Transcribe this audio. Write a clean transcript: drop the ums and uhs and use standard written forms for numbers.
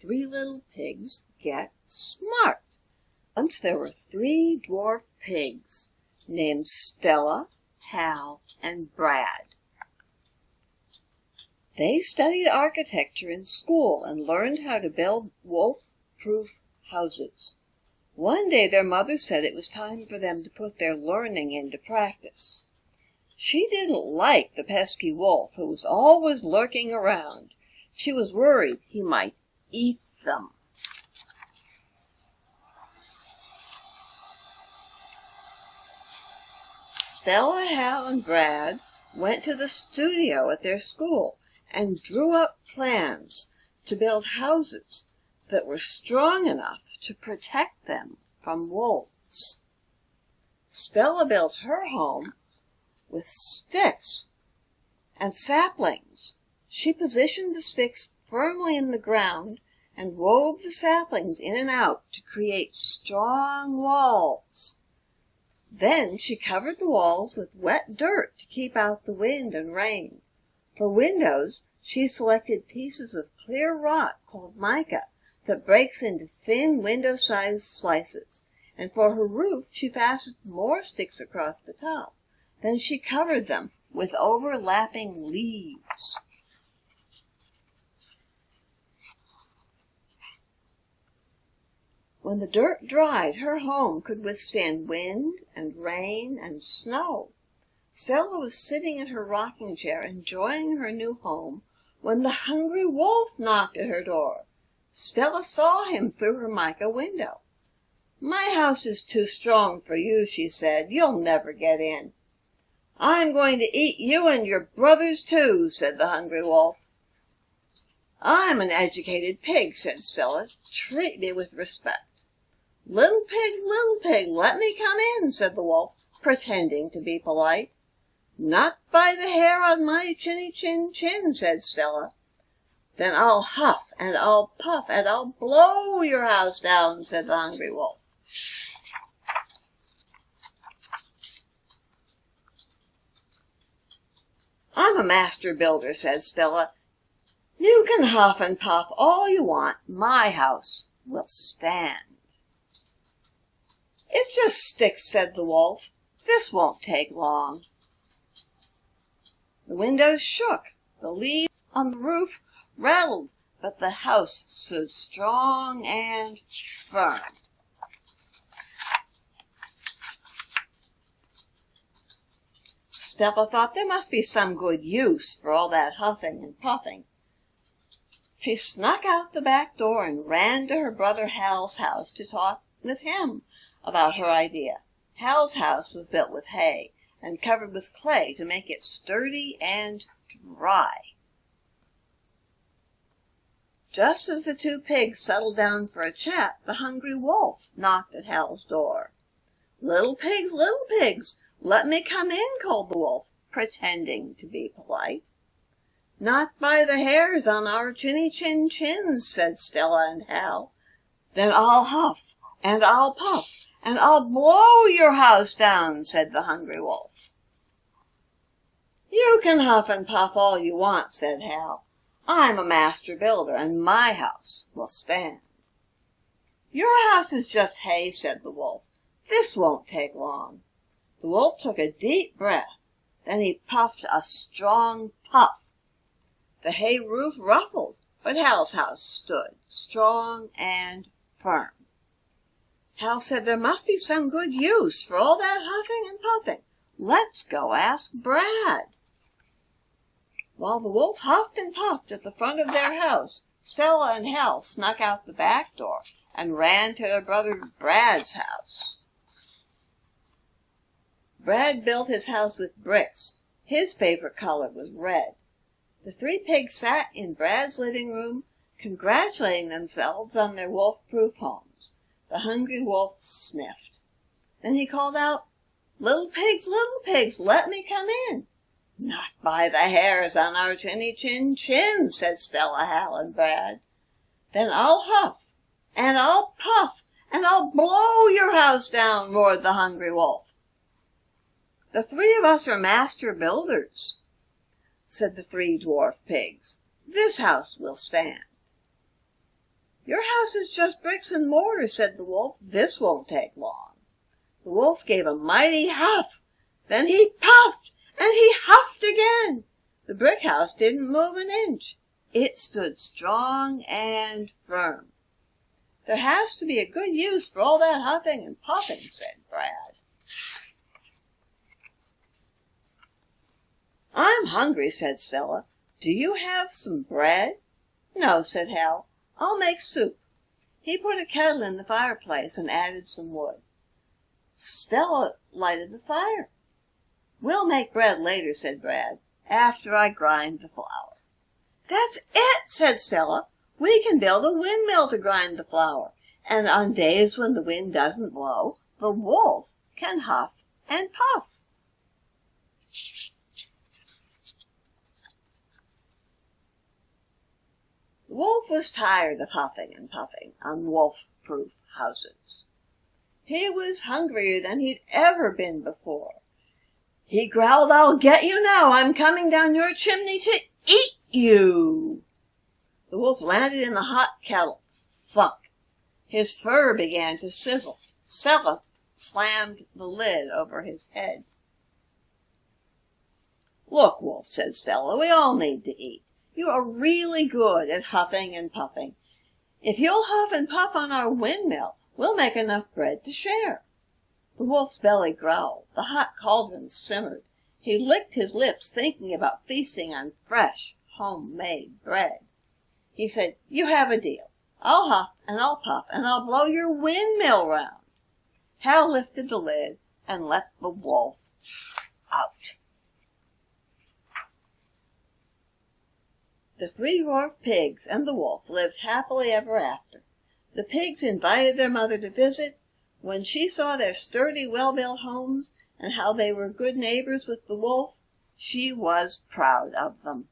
Three Little Pigs Get Smart. Once there were three dwarf pigs named Stella, Hal, and Brad. They studied architecture in school and learned how to build wolf-proof houses. One day their mother said it was time for them to put their learning into practice. She didn't like the pesky wolf who was always lurking around. She was worried he might eat them. Stella, Hal, and Brad went to the studio at their school and drew up plans to build houses that were strong enough to protect them from wolves. Stella built her home with sticks and saplings. She positioned the sticks firmly in the ground and wove the saplings in and out to create strong walls. Then she covered the walls with wet dirt to keep out the wind and rain. For windows, she selected pieces of clear rock called mica that breaks into thin window-sized slices, and for her roof she fastened more sticks across the top. Then she covered them with overlapping leaves. When the dirt dried, her home could withstand wind and rain and snow. Stella was sitting in her rocking chair enjoying her new home when the hungry wolf knocked at her door. Stella saw him through her mica window. "My house is too strong for you," she said. "You'll never get in." "I'm going to eat you and your brothers too," said the hungry wolf. "I'm an educated pig," said Stella. "Treat me with respect." Little pig, let me come in," said the wolf, pretending to be polite. "Not by the hair on my chinny chin chin," said Stella. "Then I'll huff, and I'll puff, and I'll blow your house down," said the hungry wolf. "I'm a master builder," said Stella. "You can huff and puff all you want. My house will stand." "It's just sticks," said the wolf. "This won't take long." The windows shook, the leaves on the roof rattled, but the house stood strong and firm. Stella thought there must be some good use for all that huffing and puffing. She snuck out the back door and ran to her brother Hal's house to talk with him about her idea. Hal's house was built with hay and covered with clay to make it sturdy and dry. Just as the two pigs settled down for a chat, the hungry wolf knocked at Hal's door. Little pigs, let me come in," called the wolf, pretending to be polite. "Not by the hairs on our chinny chin chins," said Stella and Hal. "Then I'll huff, and I'll puff, and I'll blow your house down," said the hungry wolf. "You can huff and puff all you want," said Hal. "I'm a master builder, and my house will stand." "Your house is just hay," said the wolf. "This won't take long." The wolf took a deep breath. Then he puffed a strong puff. The hay roof ruffled, but Hal's house stood strong and firm. Hal said there must be some good use for all that huffing and puffing. Let's go ask Brad. While the wolf huffed and puffed at the front of their house, Stella and Hal snuck out the back door and ran to their brother Brad's house. Brad built his house with bricks. His favorite color was red. The three pigs sat in Brad's living room, congratulating themselves on their wolf-proof homes. The hungry wolf sniffed. Then he called out, little pigs, let me come in." "Not by the hairs on our chinny chin chins," said Stella, Hal, and Brad. "Then I'll huff, and I'll puff, and I'll blow your house down," roared the hungry wolf. "The three of us are master builders," said the three dwarf pigs. "This house will stand." house is just bricks and mortar," said the wolf. "This won't take long." The wolf gave a mighty huff. Then he puffed, and he huffed again. The brick house didn't move an inch. It stood strong and firm. "There has to be a good use for all that huffing and puffing," said Brad. "I'm hungry," said Stella. "Do you have some bread?" "No," said Hal. "I'll make soup." He put a kettle in the fireplace and added some wood. Stella lighted the fire. "We'll make bread later," said Brad, "after I grind the flour." "That's it," said Stella. "We can build a windmill to grind the flour, and on days when the wind doesn't blow, the wolf can huff and puff." The wolf was tired of huffing and puffing on wolf-proof houses. He was hungrier than he'd ever been before. He growled, "I'll get you now. I'm coming down your chimney to eat you." The wolf landed in the hot kettle. Thunk! His fur began to sizzle. Stella slammed the lid over his head. "Look, Wolf," said Stella, "we all need to eat. You are really good at huffing and puffing. If you'll huff and puff on our windmill, we'll make enough bread to share." The wolf's belly growled. The hot cauldron simmered. He licked his lips, thinking about feasting on fresh, homemade bread. He said, "You have a deal. I'll huff and I'll puff, and I'll blow your windmill round." Hal lifted the lid and let the wolf out. The 3 dwarf pigs and the wolf lived happily ever after. The pigs invited their mother to visit. When she saw their sturdy, well-built homes and how they were good neighbors with the wolf, she was proud of them.